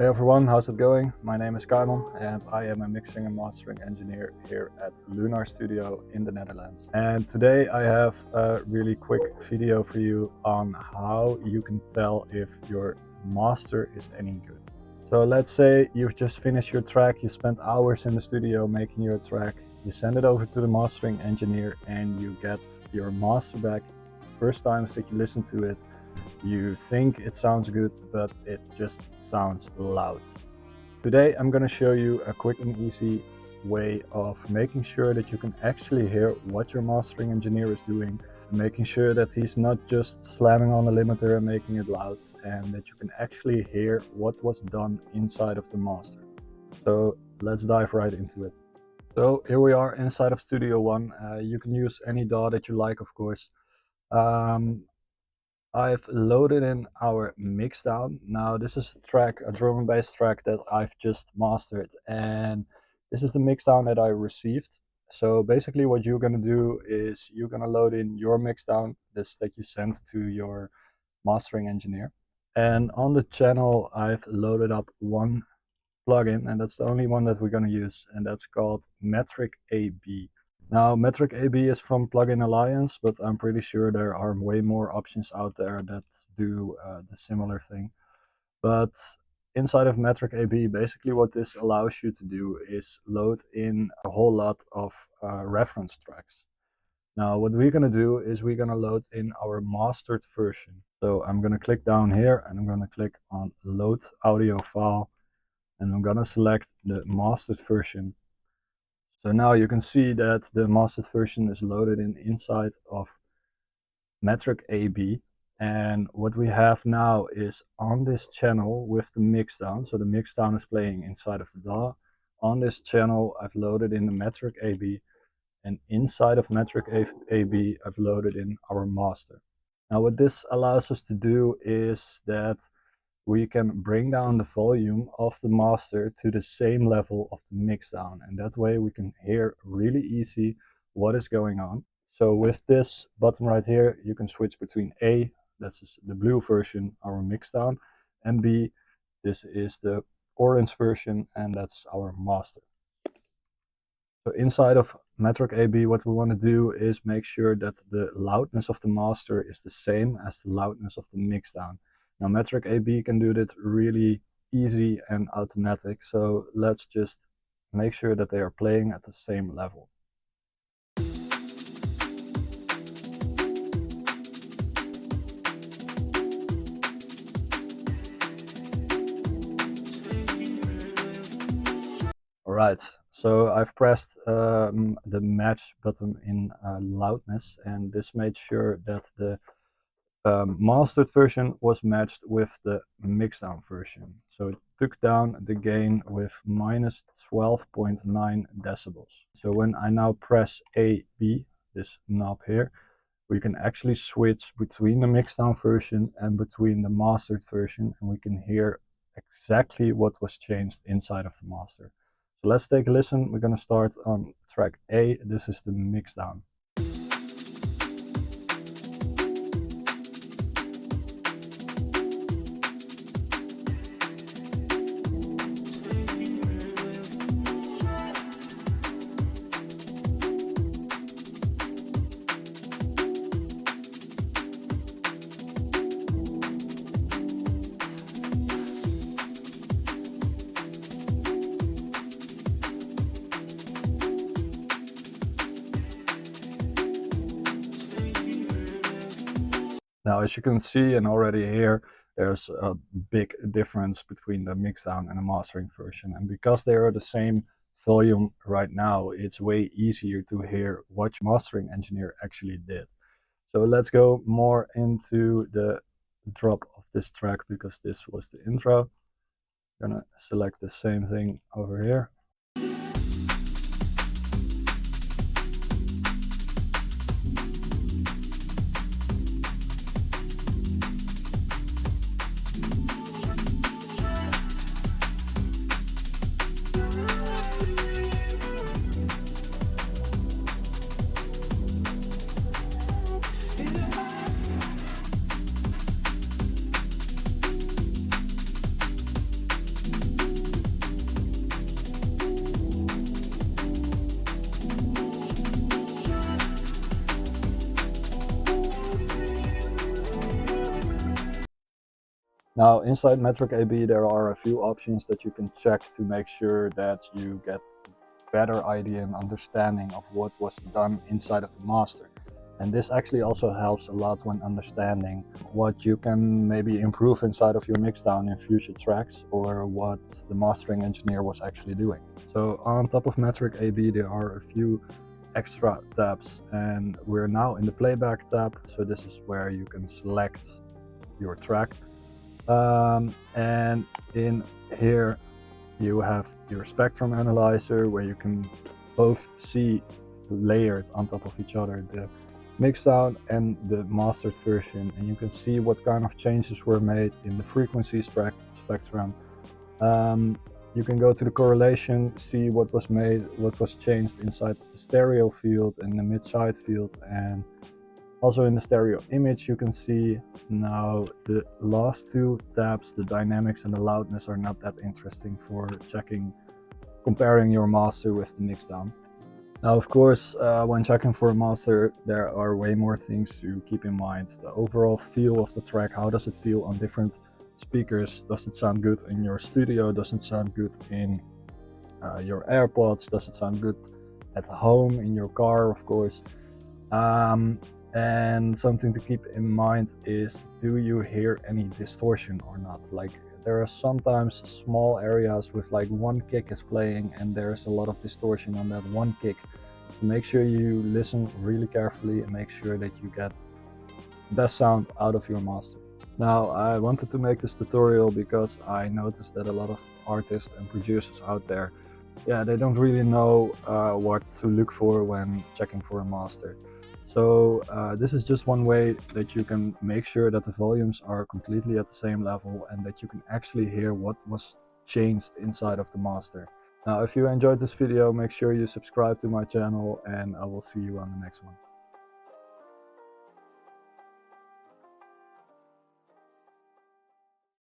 Hey everyone, how's it going? My name is Kaimon and I am a mixing and mastering engineer here at Lunar Studio in the Netherlands. And today I have a really quick video for you on how you can tell if your master is any good. So let's say you've just finished your track, you spent hours in the studio making your track, you send it over to the mastering engineer and you get your master back. First times that you listen to it, you think it sounds good, but it just sounds loud. Today I'm going to show you a quick and easy way of making sure that you can actually hear what your mastering engineer is doing, making sure that he's not just slamming on the limiter and making it loud, and that you can actually hear what was done inside of the master. So let's dive right into it. So here we are inside of Studio One. You can use any DAW that you like, of course. I've loaded in our mixdown. Now this is a track, a drum and bass track that I've just mastered, and this is the mixdown that I received. So basically what you're gonna do is you're gonna load in your mixdown, this that you sent to your mastering engineer. And on the channel I've loaded up one plugin, and that's the only one that we're gonna use, and that's called Metric AB. Now, Metric AB is from Plugin Alliance, but I'm pretty sure there are way more options out there that do the similar thing. But inside of Metric AB, basically what this allows you to do is load in a whole lot of reference tracks. Now, what we're going to do is we're going to load in our mastered version. So I'm going to click down here and I'm going to click on Load Audio File, and I'm going to select the mastered version. So now you can see that the mastered version is loaded in inside of Metric AB. And what we have now is on this channel with the mixdown. So the mixdown is playing inside of the DAW. On this channel, I've loaded in the Metric AB. And inside of Metric AB, I've loaded in our master. Now what this allows us to do is that we can bring down the volume of the master to the same level of the mixdown, and that way we can hear really easy what is going on. So with this button right here, you can switch between A, that's the blue version, our mixdown, and B, this is the orange version, and that's our master. So inside of Metric AB, what we want to do is make sure that the loudness of the master is the same as the loudness of the mixdown. Now Metric AB can do that really easy and automatic, so let's just make sure that they are playing at the same level. Alright, so I've pressed the match button in loudness, and this made sure that the mastered version was matched with the mixdown version. So it took down the gain with minus 12.9 decibels. So when I now press A, B, this knob here, we can actually switch between the mixdown version and between the mastered version, and we can hear exactly what was changed inside of the master. So let's take a listen. We're going to start on track A. This is the mixdown. Now, as you can see and already hear, there's a big difference between the mixdown and the mastering version. And because they are the same volume right now, it's way easier to hear what your mastering engineer actually did. So let's go more into the drop of this track, because this was the intro. I'm gonna select the same thing over here. Now inside Metric AB there are a few options that you can check to make sure that you get a better idea and understanding of what was done inside of the master. And this actually also helps a lot when understanding what you can maybe improve inside of your mixdown in future tracks, or what the mastering engineer was actually doing. So on top of Metric AB there are a few extra tabs, and we're now in the playback tab. So this is where you can select your track. And in here you have your spectrum analyzer, where you can both see layered on top of each other the mixdown and the mastered version, and you can see what kind of changes were made in the frequency spectrum. You can go to the correlation, see what was made, what was changed inside the stereo field and the mid-side field, and also in the stereo image you can see. Now the last two tabs, the dynamics and the loudness, are not that interesting for checking, comparing your master with the mixdown. Now of course, when checking for a master there are way more things to keep in mind. The overall feel of the track, how does it feel on different speakers? Does it sound good in your studio? Does it sound good in your AirPods? Does it sound good at home, in your car, of course? And something to keep in mind is, do you hear any distortion or not? Like, there are sometimes small areas with like one kick is playing and there's a lot of distortion on that one kick. So make sure you listen really carefully and make sure that you get the best sound out of your master. Now I wanted to make this tutorial because I noticed that a lot of artists and producers out there, yeah, they don't really know what to look for when checking for a master. So this is just one way that you can make sure that the volumes are completely at the same level and that you can actually hear what was changed inside of the master. Now if you enjoyed this video, make sure you subscribe to my channel, and I will see you on the next one.